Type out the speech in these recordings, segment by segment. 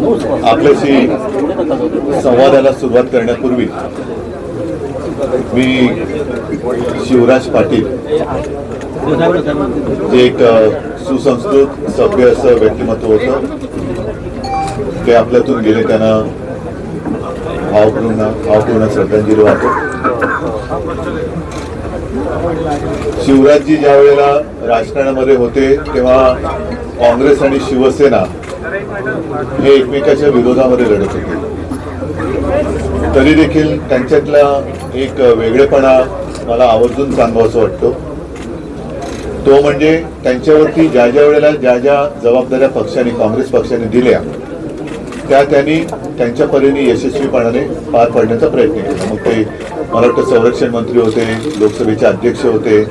आपल्याशी संवादाला सुरुवात करण्यापूर्वी मी शिवराज पाटील जे एक सुसंस्कृत सभ्य असं व्यक्तिमत्व होतं, ते आपल्यातून गेले, त्यांना भावपूर्ण श्रद्धांजली वाहतो. शिवराजजी ज्या वेळेला राजकारणामध्ये होते तेव्हा काँग्रेस आणि शिवसेना हे एकमेकाच्या विरोधामध्ये लढत होते. तरी देखील त्यांच्यातला एक वेगळेपणा मला आवर्जून सांगावासा वाटतो. तो म्हणजे त्यांच्यावरती ज्या वेळेला ज्या जबाबदाऱ्या पक्षाने, काँग्रेस पक्षाने दिल्या त्या त्यांनी त्यांच्या परीने यशस्वीपणाने पार पाडण्याचा प्रयत्न केला. मग ते मला वाटतं संरक्षण मंत्री होते, लोकसभेचे अध्यक्ष होते,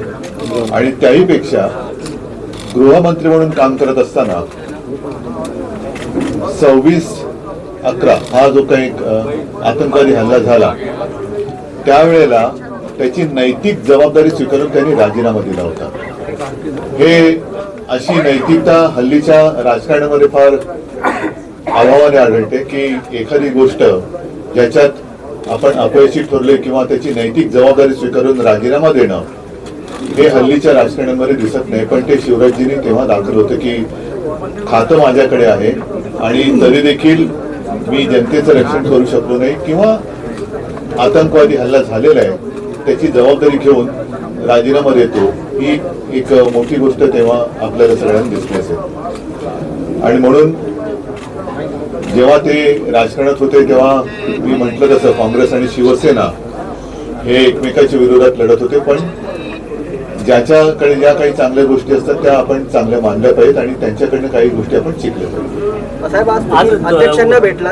आणि त्याहीपेक्षा गृहमंत्री म्हणून काम करत असताना 26/11 हा जो काही आतंकवादी हल्ला झाला त्यावेळेला त्याची नैतिक जबाबदारी स्वीकारून त्यांनी राजीनामा दिला होता. हे अशी नैतिकता हल्लीच्या राजकारणामध्ये फार अभावाने आढळते की एखादी गोष्ट ज्याच्यात आपण अपयशी ठरले किंवा त्याची नैतिक जबाबदारी स्वीकारून राजीनामा देणं हे हल्लीच्या राजकारणामध्ये दिसत नाही. पण ते शिवराजजींनी तेव्हा दाखल होतं की खातं माझ्याकडे आहे आणि तरी देखील मी जनतेचं रक्षण करू शकलो नाही किंवा आतंकवादी हल्ला झालेला आहे त्याची जबाबदारी घेऊन राजीनामा देतो, ही एक मोठी गोष्ट तेव्हा आपल्याला सगळ्यांना दिसली असेल. आणि म्हणून जेव्हा ते राजकारणात होते तेव्हा मी म्हटलं तसं काँग्रेस आणि शिवसेना हे एकमेकाच्या विरोधात लढत होते, पण ज्याच्याकडे ज्या काही चांगल्या गोष्टी असतात त्या आपण चांगल्या मानल्या पाहिजेत आणि त्यांच्याकडनं काही गोष्टी आपण शिकल्या पाहिजेत. साहेब, आज अध्यक्षांना भेटला,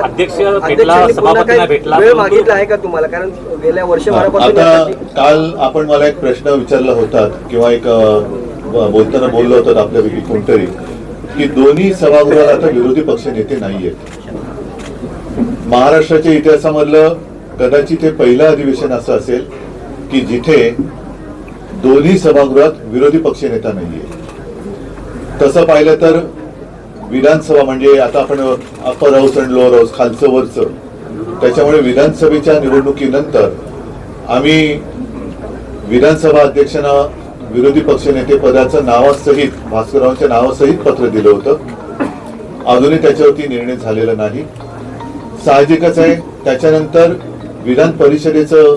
वेळ मागितला आहे का तुम्हाला? कारण गेल्या वर्षभरापासून आता काल आपण मला एक प्रश्न विचारला होता किंवा एक बोलताना बोललो होतात आपल्यापैकी कोणतरी की दोन्ही सभागृहात आता विरोधी पक्ष नेते नाहीयेत. महाराष्ट्राच्या इतिहासामधलं कदाचित हे पहिलं अधिवेशन असं असेल की जिथे दोन्ही सभागृहात विरोधी पक्ष नेता नाहीये. तसं पाहिलं तर विधानसभा म्हणजे आता आपण अप्पर हाऊस आणि लोअर हाऊस, खालचं वरचं, त्याच्यामुळे विधानसभेच्या निवडणुकीनंतर आम्ही विधानसभा अध्यक्षांना विरोधी पक्षनेते पदाचं नावासहित, भास्कररावांच्या नावासहित पत्र दिलं होतं. अजूनही त्याच्यावरती निर्णय झालेला नाही. साहजिकच आहे, त्याच्यानंतर विधान परिषदेचं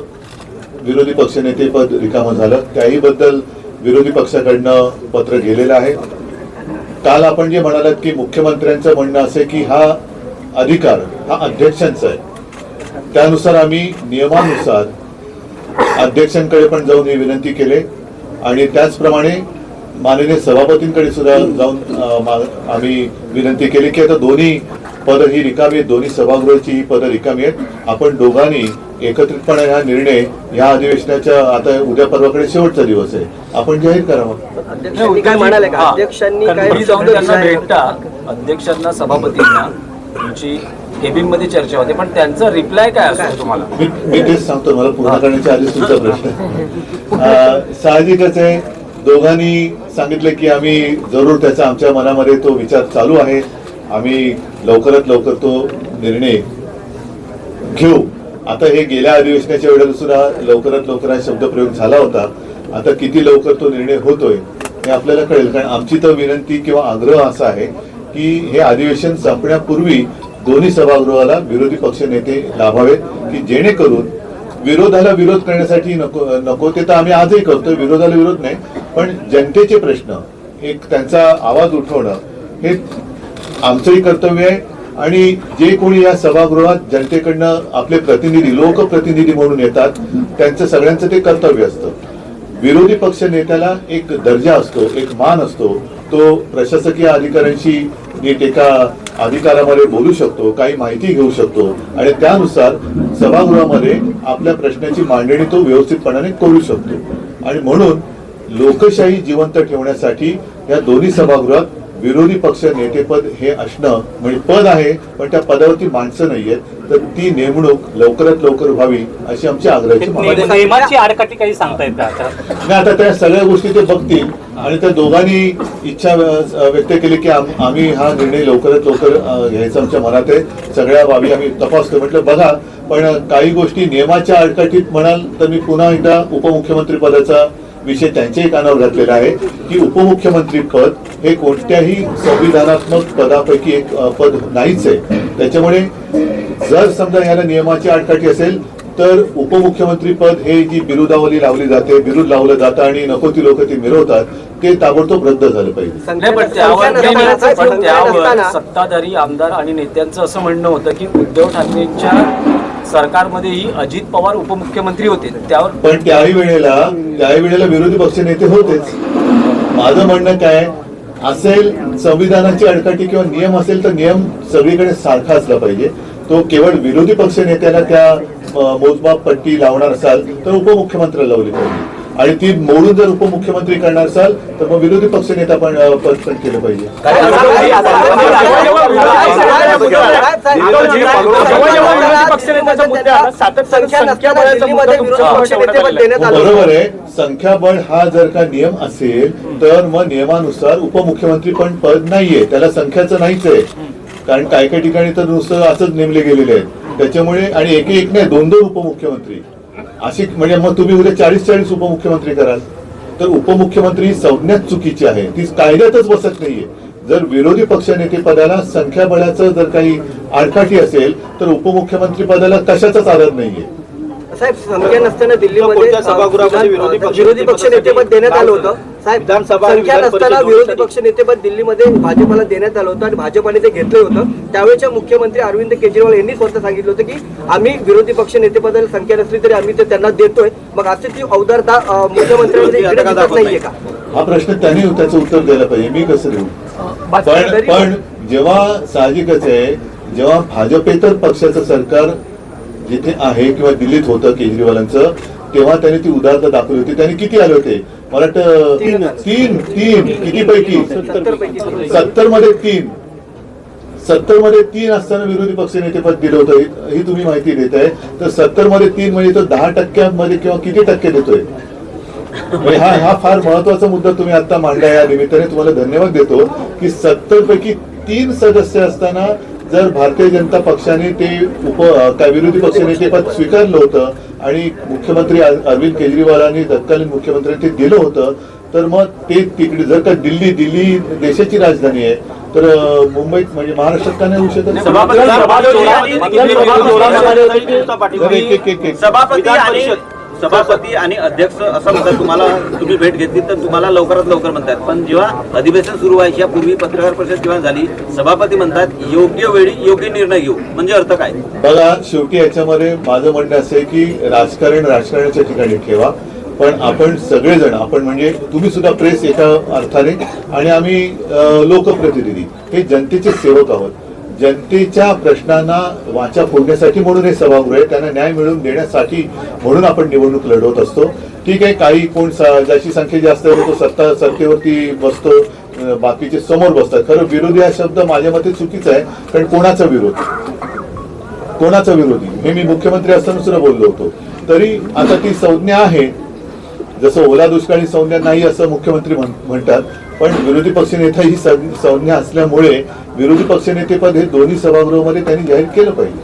विरोधी पक्षनेते पद रिकामं झालं, त्याही बद्दल विरोधी पक्षाकडनं पत्र गेलेलं आहे. काल आपण जे म्हणालात की मुख्यमंत्र्यांचं म्हणणं असे की हा अधिकार हा अध्यक्षांचा आहे, त्यानुसार आम्ही नियमानुसार अध्यक्षांकडे पण जाऊन ही विनंती केली आणि त्याचप्रमाणे माननीय सभापतींकडे सुद्धा जाऊन आम्ही विनंती केली की आता दोन्ही पदं ही रिकामी आहेत, दोन्ही सभागृहाची ही पदं रिकामी आहेत, आपण दोघांनी एकत्रितपणे हा निर्णय या अधिवेशनाच्या, आता उद्या परवाकडे शेवटचा दिवस आहे, आपण जाहीर करावा. अध्यक्षांनी काय म्हणाले का? अध्यक्षांनी काय भेटता अध्यक्षांना, सभापतींना तुमची केबिन मध्ये चर्चा होते, पण त्यांचा रिप्लाय काय असतो तुम्हाला? मी तेच सांगतो, मला पूर्ण करण्याच्या आधीच तुमचा प्रश्न. साहजिकच आहे, दोघांनी सांगितलं की आम्ही जरूर त्याचा आमच्या मनामध्ये तो विचार चालू आहे, आम्ही लवकरात लवकर तो निर्णय घेऊ. आता हे गेल्या अधिवेशनाच्या वेळेला सुद्धा लवकरात लवकर हा शब्दप्रयोग झाला होता. आता किती लवकर तो निर्णय होतोय हे आपल्याला कळेल, कारण आमची तर विनंती किंवा आग्रह असा आहे की हे अधिवेशन संपण्यापूर्वी दोन्ही सभागृहाला विरोधी पक्ष नेते लाभावेत की जेणेकरून विरोधाला विरोध करण्यासाठी नको ते तर आम्ही आजही करतोय, विरोधाला विरोध नाही, पण जनतेचे प्रश्न एक त्यांचा आवाज उठवणं हे आमचंही कर्तव्य आहे. आणि जे कोणी या सभागृहात जनतेकडनं आपले प्रतिनिधी, लोकप्रतिनिधी म्हणून येतात, त्यांचं सगळ्यांचं ते कर्तव्य असतं. विरोधी पक्ष नेत्याला एक दर्जा असतो, एक मान असतो, तो प्रशासकीय अधिकाऱ्यांशी नीट एका अधिकारामध्ये बोलू शकतो, काही माहिती घेऊ शकतो आणि त्यानुसार सभागृहामध्ये आपल्या प्रश्नाची मांडणी तो व्यवस्थितपणाने करू शकतो. आणि म्हणून लोकशाही जिवंत ठेवण्यासाठी या दोन्ही सभागृहात विरोधी पक्ष नेतेपद हे असणं म्हणजे पद आहे, पण त्या पदावरती माणसं नाहीयेत, तर ती नेमणूक लवकरात लवकर व्हावी अशी आमची आग्रहाची मागणी आहे. नियमाची आडकाठी काही सांगता येत आता? नाही, आता त्या सगळ्या गोष्टी ते बघतील आणि त्या दोघांनी इच्छा व्यक्त केली की आम्ही हा निर्णय लवकरात लवकर घ्यायचा आमच्या मनात आहे, सगळ्या बाबी आम्ही तपासतो. म्हटलं बघा, पण काही गोष्टी नियमाच्या आडकाठीत म्हणाल तर मी पुन्हा एकदा उपमुख्यमंत्री पदाचा विषय त्यांच्याही कानावर घातलेला आहे की उपमुख्यमंत्री पद हे कोणत्याही संविधानात्मक पदापैकी एक पद नाहीच आहे. त्याच्यामुळे जर समजा याला नियमाची आडकाठी असेल तर उपमुख्यमंत्री पद हे जी बिरुदावली लावली जाते, बिरुद लावलं जातं आणि नको ती लोक ती मिरवतात, ते ताबडतोब रद्द झालं पाहिजे. नाही, पण त्यावर सत्ताधारी आमदार आणि नेत्यांचं असं म्हणणं होतं की उद्धव ठाकरेंच्या सरकारमध्येही अजित पवार उपमुख्यमंत्री होते, त्यावर पण त्याही वेळेला विरोधी पक्ष नेते होतेच. माझं म्हणणं काय असेल, संविधानाची अडकाठी किंवा नियम असेल तर नियम सगळीकडे सारखा असला पाहिजे. तो केवळ विरोधी पक्ष नेत्याला त्या मोजमाप पट्टी लावणार असाल तर उपमुख्यमंत्र्याला लावली पाहिजे, आणि ती मोडून जर उपमुख्यमंत्री करणार असाल तर मग विरोधी पक्ष नेता पण पद केलं पाहिजे. बरोबर आहे, संख्याबळ हा जर का नियम असेल तर मग नियमानुसार उपमुख्यमंत्री पण पद नाहीये, त्याला संख्याचं नाहीच आहे. कारण काही काही ठिकाणी तर नुसतं असंच नेमले गेलेले आहेत. त्याच्यामुळे आणि एक नाही, दोन उपमुख्यमंत्री अशी, म्हणजे मग तुम्ही उद्या 40 उपमुख्यमंत्री कराल तर उपमुख्यमंत्री संज्ञाच चुकीची आहे, ती कायद्यातच बसत नाहीये. जर विरोधी पक्ष नेते पदाला संख्याबळाचं जर काही आडकाठी असेल तर उपमुख्यमंत्री पदाला कशाचाच आधार नाहीये. साहेब, संख्या नसताना दिल्लीमध्ये विरोधी पक्ष नेतेपद देण्यात आलं होतं. साहेब, संख्या नसताना विरोधी पक्ष नेतेपद दिल्लीमध्ये भाजपला देण्यात आलं होतं आणि भाजपाने ते घेतलं होतं. त्यावेळेच्या मुख्यमंत्री अरविंद केजरीवाल यांनी स्वतः सांगितलं होतं की आम्ही विरोधी पक्ष नेतेपदाला संख्या नसली तरी आम्ही ते त्यांना देतोय. मग अशी ती अवधारता मुख्यमंत्र्यांमध्ये इकडे दिसत नाहीये का? हा प्रश्न त्यांनी त्याचं उत्तर द्यायला पाहिजे, मी कसं देऊ? पण जेव्हा साहजिकच आहे, जेव्हा भाजपेतर पक्षाचं सरकार जिथे आहे किंवा दिल्लीत होतं केजरीवालांचं, तेव्हा त्यांनी ती उदारता दाखवली होती. त्यांनी किती आले होते? मला वाटतं तीन किती पैकी 70 मध्ये 3 असताना विरोधी पक्ष नेतेपद दिलं होतं. ही तुम्ही माहिती देताय, तर 70 मध्ये 3 म्हणजे तो 10% किंवा किती टक्के देतोय? हा फार महत्वाचा मुद्दा तुम्ही आता मांडला. या निमित्ताने तुम्हाला धन्यवाद देतो की 70 पैकी 3 सदस्य असताना जर भारतीय जनता पक्षाने ते विरोधी पक्ष नेतेपद स्वीकारलं होतं आणि मुख्यमंत्री अरविंद केजरीवालांनी तत्कालीन मुख्यमंत्र्यांनी ते दिलं होतं, तर मग ते तिकडे जर का दिल्ली देशाची राजधानी आहे तर मुंबईत म्हणजे महाराष्ट्रात का नाही होऊ शकत? सभापती आणि अध्यक्ष असं म्हणतात, तुम्ही भेट घेतली तर तुम्हाला लवकरात लवकर म्हणतात, पण जेव्हा अधिवेशन सुरू व्हायच्या पूर्वी पत्रकार परिषद जेव्हा झाली, सभापती म्हणतात योग्य वेळी योग्य निर्णय घेऊ. म्हणजे अर्थ काय? बघा, शेवटी याच्यामध्ये माझं म्हणणं असं आहे की राजकारणाच्या ठिकाणी ठेवा, पण आपण सगळेजण, आपण म्हणजे तुम्ही सुद्धा प्रेस एका अर्थाने आणि आम्ही लोकप्रतिनिधी हे जनतेचे सेवक आहोत. जनतेच्या प्रश्नांना वाचा फोडण्यासाठी म्हणून हे सभागृह आहे, त्यांना न्याय मिळवून देण्यासाठी म्हणून आपण निवडणूक लढवत असतो. ठीक आहे, काही कोण ज्याची संख्या जास्त आहे तो सत्तेवरती बसतो, बाकीचे समोर बसतात. खरं विरोधी हा शब्द माझ्या मते चुकीचा आहे, कारण कोणाचा विरोधी हे मी मुख्यमंत्री असताना सुद्धा बोललो होतो. तरी आता ती संज्ञा आहे, जसं ओला दुष्काळी संज्ञा नाही असं मुख्यमंत्री म्हणतात, पण विरोधी पक्षनेता ही संज्ञा असल्यामुळे विरोधी पक्षनेतेपद हे दोन्ही सभागृहामध्ये त्यांनी जाहीर केलं पाहिजे.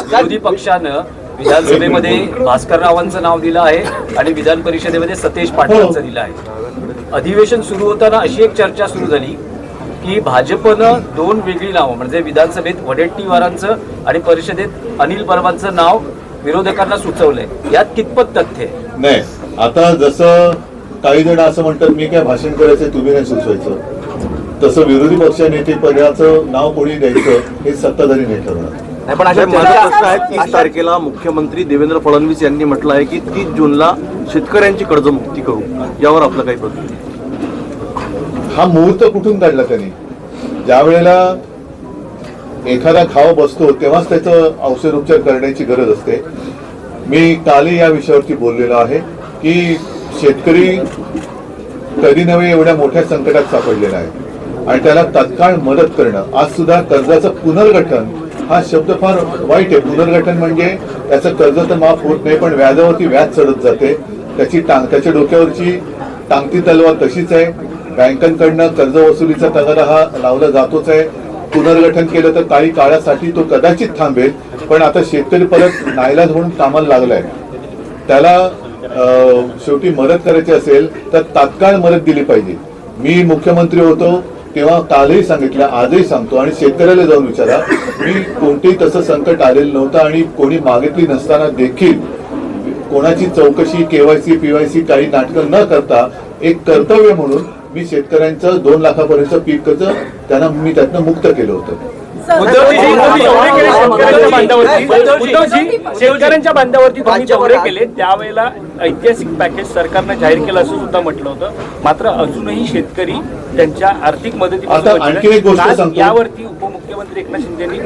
विरोधी पक्षानं विधानसभेमध्ये भास्कररावांचं नाव दिलं आहे आणि विधान परिषदेमध्ये सतेज पाटलांचं दिलं आहे. अधिवेशन सुरू होताना अशी एक चर्चा सुरू झाली की भाजपनं 2 वेगळी नावं, म्हणजे विधानसभेत वडेट्टीवारांचं आणि परिषदेत अनिल परबांचं नाव विरोधकांना सुचवलंय. यात कितपत तथ्य आहे? नाही, आता जसं काही जण असं म्हणतात मी काय भाषण करायचं तुम्ही नाही सुचवायचं, तसं विरोधी पक्ष नेते पदाचं नाव कोणी द्यायचं हे सत्ताधारी नाही ठरवणार. पण अशा प्रश्न आहेत. 30 तारखेला मुख्यमंत्री देवेंद्र फडणवीस यांनी म्हटलं आहे की 30 जूनला शेतकऱ्यांची कर्जमुक्ती करू, यावर आपलं काही प्रतिक्रिया? हा मुहूर्त कुठून काढला त्यांनी? ज्या वेळेला एखादा खावा बसतो तेव्हाच त्याचं औषधोपचार करण्याची गरज असते. मी कालही या विषयावरती बोललेलो आहे की शेतकरी कधी नव्हे एवढ्या मोठ्या संकटात सापडलेला आहे आणि त्याला तात्काळ मदत करणं. आज सुद्धा कर्जाचं पुनर्गठन हा शब्द फार वाईट आहे. पुनर्गठन म्हणजे त्याचं कर्ज तर माफ होत नाही, पण व्याजावरती व्याज चढत जाते. त्याच्या डोक्यावरची टांगती तलवार तशीच आहे. बँकांकडनं कर्ज वसुलीचा तगारा हा लावला जातोच आहे. पुनर्गठन केलं तर काही काळासाठी तो कदाचित थांबेल, पण आता शेतकरी परत नाईलाज म्हणून कामाला लागलाय. त्याला शेवटी मदत करायची असेल तर तात्काळ मदत दिली पाहिजे. मी मुख्यमंत्री होतो तेव्हा कालही सांगितलं, आजही सांगतो आणि शेतकऱ्याला जाऊन विचारा, मी कोणतेही तसं संकट आलेलं नव्हतं आणि कोणी मागितली नसताना देखील कोणाची चौकशी, केवायसी, पीवायसी काही नाटकं न करता एक कर्तव्य म्हणून मी शेतकऱ्यांचं 2 लाखापर्यंत पीक कर्ज त्यांना मी त्यातनं मुक्त केलं होतं. शेतकऱ्यांच्या बांधावरती तुम्ही दौरे केले, त्यावेळेला ऐतिहासिक पॅकेज सरकारनं जाहीर केलं असं सुद्धा म्हटलं होतं. मात्र अजूनही शेतकरी त्यांच्या आर्थिक आता आणखी एक गोष्ट मदतीपासून सांगतो. यावरती उपमुख्यमंत्री एकनाथ शिंदेनी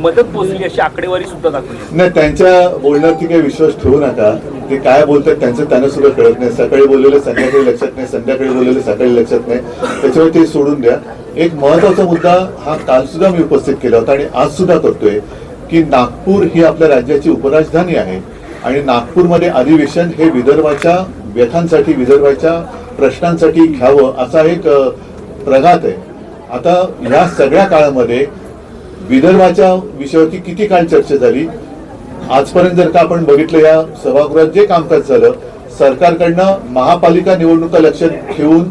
मदत पोहोचली अशी आकडेवारी सुद्धा दाखवली. नाही, त्यांच्या बोलण्यावरती काही विश्वास ठेवू नका. ते काय बोलतात त्यांचं त्यांना सुद्धा कळत नाही. सकाळी बोललेलं संध्याकाळी लक्षात नाही, संध्याकाळी बोललेलं सकाळी लक्षात नाही. त्याच्यावर ते सोडून द्या. एक महत्वाचा मुद्दा हा काल सुद्धा मी उपस्थित केला होता आणि आज सुद्धा करतोय की नागपूर ही आपल्या राज्याची उपराजधानी आहे आणि नागपूरमध्ये अधिवेशन हे विदर्भाच्या व्यथांसाठी, विदर्भाच्या प्रश्नांसाठी घ्यावं असा एक प्रघात आहे. आता ह्या सगळ्या काळामध्ये विदर्भाच्या विषयावरती किती काळ चर्चा झाली. आजपर्यंत जर का आपण बघितलं या सभागृहात जे कामकाज झालं, सरकारकडनं महापालिका निवडणुका लक्षात घेऊन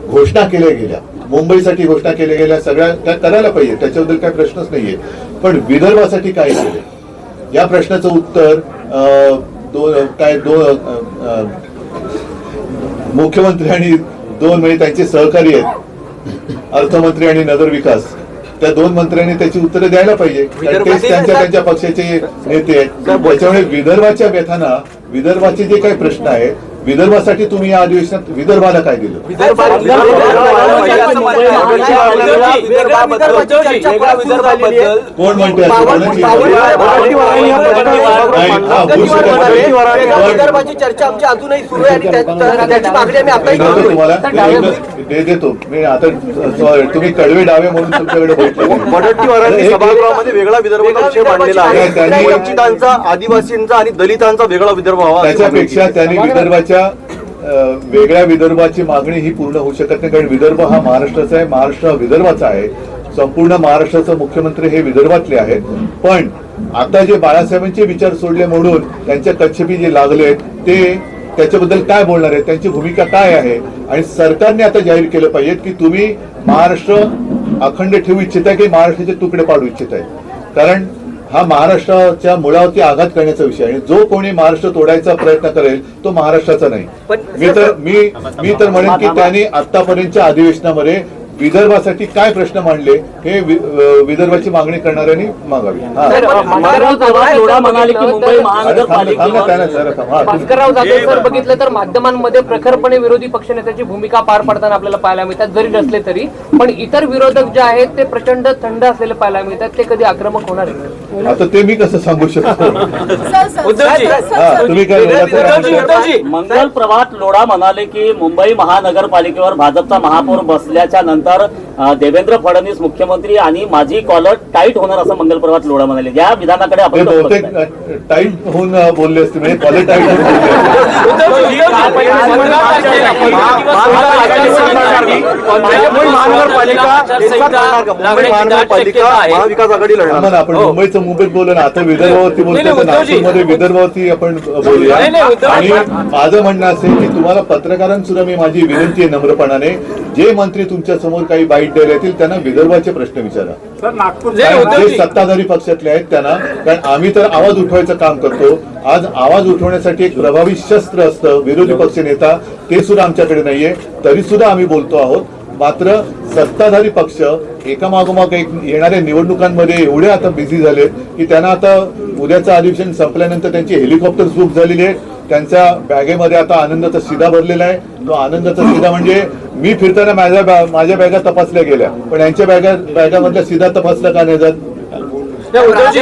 घोषणा केल्या गेल्या, मुंबईसाठी घोषणा केल्या गेल्या, सगळ्या त्या करायला पाहिजे, त्याच्याबद्दल काही प्रश्नच नाहीये. पण विदर्भासाठी काय केले या प्रश्नाचं उत्तर मुख्यमंत्री आणि 2 म्हणजे त्यांचे सहकारी आहेत, अर्थमंत्री आणि नगर विकास, त्या 2 मंत्र्यांनी त्याची उत्तरं द्यायला पाहिजे. तेच त्यांच्या पक्षाचे नेते आहेत. त्याच्यामुळे विदर्भाच्या व्यथांना, विदर्भाचे जे काही प्रश्न आहेत, विदर्भासाठी तुम्ही या अधिवेशनात विदर्भाला काय दिलं? कोण म्हणते विदर्भाची चर्चा आमची अजूनही सुरू आहे आणि त्याची मागणी आम्ही आताही करतोय. तुम्हाला देतो मी. आता तुम्ही कडवे डावे म्हणून तुमच्याकडे वडट्टीवारांनी सभागृहामध्ये वेगळा विदर्भाचा विषय मांडलेला आहे. त्यांनी वंचितांचा, आदिवासींचा आणि दलितांचा वेगळा विदर्भ व्हावा. त्याच्यापेक्षा त्यांनी विदर्भाच्या वेगळ्या विदर्भाची मागणी ही पूर्ण होऊ शकत नाही, कारण विदर्भ हा महाराष्ट्राचा आहे, महाराष्ट्र हा विदर्भाचा आहे. संपूर्ण महाराष्ट्राचे मुख्यमंत्री हे विदर्भातले आहेत. पण आता जे बाळासाहेबांचे विचार सोडले म्हणून त्यांच्या कच्छेपी जे लागले ते त्याच्याबद्दल काय बोलणार आहे, त्यांची भूमिका काय आहे. आणि सरकारने आता जाहीर केलं पाहिजे की तुम्ही महाराष्ट्र अखंड ठेवू इच्छित आहे की महाराष्ट्राचे तुकडे पाडू इच्छित आहे. कारण हा महाराष्ट्राच्या मुळावरती आघात करण्याचा विषय आहे. जो कोणी महाराष्ट्र तोडायचा प्रयत्न करेल तो महाराष्ट्राचा नाही. मी तर म्हणेन की त्यांनी आतापर्यंतच्या अधिवेशनामध्ये विदर्भासाठी काय प्रश्न मांडले हे विदर्भाची मागणी करणाऱ्यांनी मागावी. भास्करराव जाधव सर बघितलं तर माध्यमांमध्ये प्रखरपणे विरोधी पक्षनेत्याची भूमिका पार पडताना आपल्याला पाहायला मिळतात, जरी नसले तरी. पण इतर विरोधक जे आहेत ते प्रचंड थंड असलेले पाहायला मिळतात. ते कधी आक्रमक होणार आहे? आता ते मी कसं सांगू शकतो? तुम्ही काय मंगल प्रभात लोढा म्हणाले की मुंबई महानगरपालिकेवर भाजपचा महापौर बसल्याच्या नंतर देवेंद्र फडणवीस मुख्यमंत्री आणि माझी कॉलर टाईट होणार असं मंगल प्रभात लोढा म्हणाले. या विधानाकडे आपण बहुतेक टाईट होऊन बोलले असते, म्हणजे कॉलर टाईट होऊन महाविकास आघाडी लढणार. आपण मुंबईचं मुंबईत बोललो ना, आता विदर्भावरती बोलतो, नागपूरमध्ये विदर्भावरती आपण बोलूया. आणि माझं म्हणणं असेल की तुम्हाला पत्रकारांसुद्धा मी माझी विनंती आहे नम्रपणाने, जे मंत्री तुमच्या समोर काही बाईट द्यायला येतील त्यांना विदर्भाचे प्रश्न विचारा. जे सत्ताधारी पक्षातले आहेत त्यांना, कारण आम्ही तर आवाज उठवायचं काम करतो. आज आवाज उठवण्यासाठी एक प्रभावी शस्त्र असतं विरोधी पक्ष नेता, ते सुद्धा आमच्याकडे नाहीये, तरी सुद्धा आम्ही बोलतो आहोत. मात्र सत्ताधारी पक्ष एकामागोमाग एक येणाऱ्या निवडणुकांमध्ये एवढे आता बिझी झाले की त्यांना आता उद्याचं अधिवेशन संपल्यानंतर त्यांची हेलिकॉप्टर बुक झालेली आहे. त्यांच्या बॅगेमध्ये आता आनंदाचा शिधा भरलेला आहे. तो आनंदाचा शिधा म्हणजे मी फिरताना माझ्या बॅगा तपासल्या गेल्या, पण यांच्या बॅगामधल्या शिधा तपासल्या का नाही जात? उद्धवजी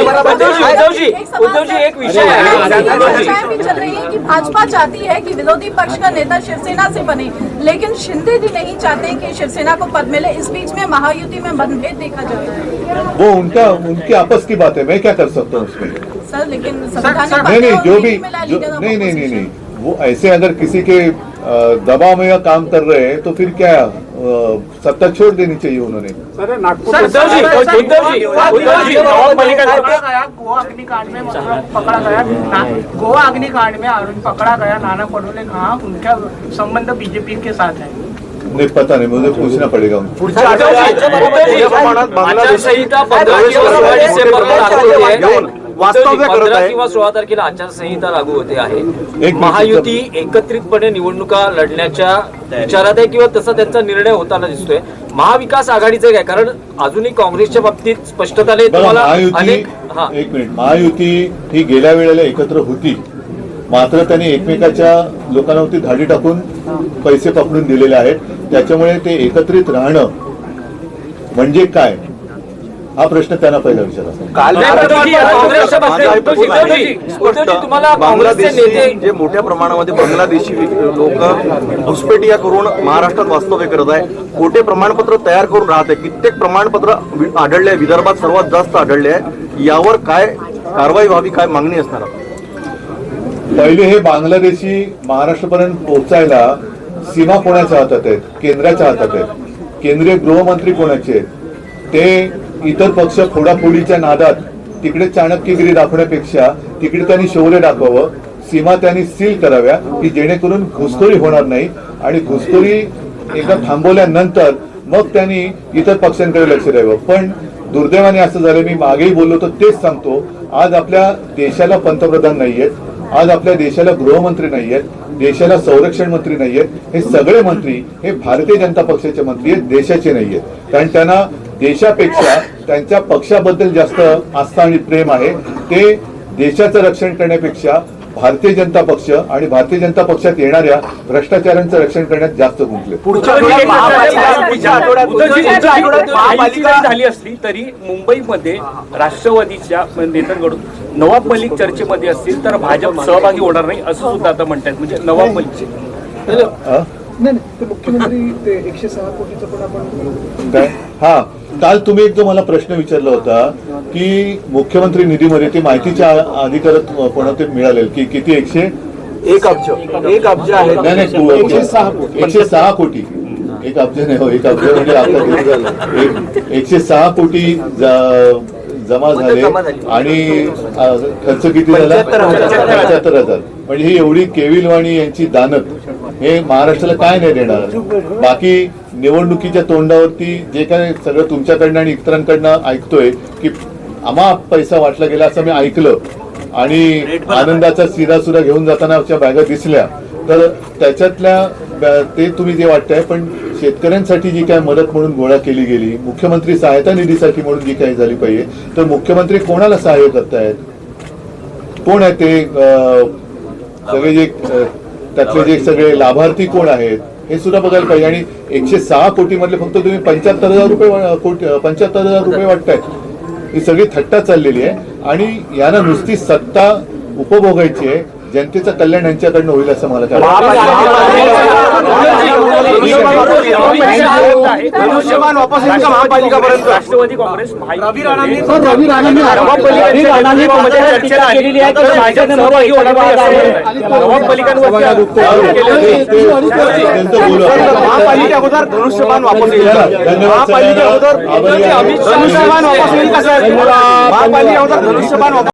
एक विषय आहे चर्चाएं भी चल रही है कि भाजपा चाहती है कि विरोधी पक्ष का नेता शिवसेना से बने, लेकिन शिंदे जी नहीं चाहते कि शिवसेना को पद मिले। इस बीच में महायुति में मतभेद देखा जा रहा है। वो उनकी आपस की बात है, मैं क्या कर सकता हूँ उसमें? सर लेकिन संवैधानिक नहीं, बातें जो और भी बीच में ला लीजिएगा तो नहीं, वो ऐसे अगर किसी के दबाव में या काम कर रहे हैं तो फिर क्या सत्ता छोड़ देनी चाहिए उन्होंने। गोवा अग्निकांड में पकड़ा गया गोवा अग्निकांड में आरोपी पकड़ा गया नाना पटोले कहा उनका संबंध बीजेपी के साथ है। नहीं पता नहीं, मुझे पूछना पड़ेगा उनको। आचारसंहिता 15 किंवा 16 डिसेंबरला लागू होते आहे. वास्तव्य करत 15 आहे. किंवा 16 तारखेला आचारसंहिता लागू होते आहे. मिनिट. महायुती एकत्रितपणे निवडणुका लढण्याच्या विचारात आहे किंवा तसा त्यांचा निर्णय होताना दिसतोय. महाविकास आघाडीचं काय, कारण अजूनही काँग्रेसच्या बाबतीत स्पष्टता नाही. बघा, तुम्हाला महायुती अनेक एक मिनिट, महायुती ही गेल्या वेळेला एकत्र होती, मात्र त्यांनी एकमेकाच्या लोकांवरती धाडी टाकून पैसे पकडून दिलेले आहेत. त्याच्यामुळे ते एकत्रित राहणं म्हणजे काय हा प्रश्न त्यांना पहिला विचारा. काँग्रेसच्या बाबतीत तुम्हाला काँग्रेसचे नेते जे मोठ्या प्रमाणामध्ये बांगलादेशी लोक घुसपेटिया करून महाराष्ट्रात वास्तव्य करत आहे, खोटे प्रमाणपत्र तयार करून राहत आहे, कित्येक प्रमाणपत्र आढळले आहे, विदर्भात सर्वात जास्त आढळले आहे. यावर काय कारवाई व्हावी, काय मागणी असणार? पहिले हे बांगलादेशी महाराष्ट्रापर्यंत पोहोचायला सीमा कोणाच्या हातात आहेत? केंद्राच्या हातात आहेत. केंद्रीय गृहमंत्री कोणाचे आहेत? ते इतर पक्ष फोडाफोडीच्या नादात तिकडे चाणक्यगिरी दाखवण्यापेक्षा तिकडे त्यांनी शौर्य दाखवावं, सीमा त्यांनी सील कराव्या की जेणेकरून घुसखोरी होणार नाही. आणि घुसखोरी एकदा थांबवल्यानंतर मग त्यांनी इतर पक्षांकडे लक्ष द्यावं. पण दुर्दैवाने असं झालं, मी मागेही बोललो तर तेच सांगतो, आज आपल्या देशाला पंतप्रधान नाहीयेत, आज आपल्या देशाला गृहमंत्री नाहीयेत, देशाला संरक्षण मंत्री नाहीयेत. हे सगळे मंत्री हे भारतीय जनता पक्षाचे मंत्री आहेत, देशाचे नाहीयेत. कारण त्यांना देशापेक्षा त्यांच्या पक्षाबद्दल जास्त आस्था आणि प्रेम आहे. ते देशाचं रक्षण करण्यापेक्षा भारतीय जनता पक्ष आणि भारतीय जनता पक्षात येणाऱ्या भ्रष्टाचारांचं रक्षण करण्यात जास्त गुंतले. महापालिका झाली असली तरी मुंबईमध्ये राष्ट्रवादीच्या नेत्यांकडून नवाब मलिक चर्चेमध्ये असतील तर भाजप सहभागी होणार नाही असं सुद्धा आता म्हणतात. म्हणजे नवाब मलिकचे काय? हा, काल तुम्ही एक जो मला प्रश्न विचारला होता की मुख्यमंत्री निधीमध्ये ते माहितीच्या अधिकारात कोणा ते मिळालेल की किती 1 अब्ज आहे. नाही 106 कोटी. 1 अब्ज नाही हो, 1 अब्ज म्हणजे आता 106 कोटी जमा झाले आणि खर्च किती झाला? 75,000. म्हणजे ही एवढी केविलवाणी यांची दानत हे महाराष्ट्राला काय नाही देणार. बाकी निवडणुकीच्या तोंडावरती जे काय सगळं तुमच्याकडनं आणि इतरांकडनं ऐकतोय की आम्हा पैसा वाटला गेला असं मी ऐकलं आणि आनंदाचा सिरा सुद्धा घेऊन जाताना बॅगा दिसल्या, तर त्याच्यातल्या ते तुम्ही जे वाटतंय, पण शेतकऱ्यांसाठी जी काय मदत म्हणून गोळा केली गेली, मुख्यमंत्री सहायता निधीसाठी म्हणून जी काही झाली पाहिजे, तर मुख्यमंत्री कोणाला सहाय्य करतायत? कोण आहे ते सगळे जे त्यातले जे सगळे लाभार्थी कोण आहेत हे सुद्धा बघायला पाहिजे. आणि 106 कोटी मधले फक्त तुम्ही 75,000 रुपये वाटतायत. ही सगळी थट्टा चाललेली आहे आणि यांना नुसती सत्ता उपभोगायची आहे. जनतेचं कल्याण यांच्याकडनं होईल असं मला काय महापालिकापर्यंत राष्ट्रवादी काँग्रेस महापालिका अगोदर धनुष्यबाण वापस येईल. महापालिका अगोदर धनुष्यबाण वापस येईल.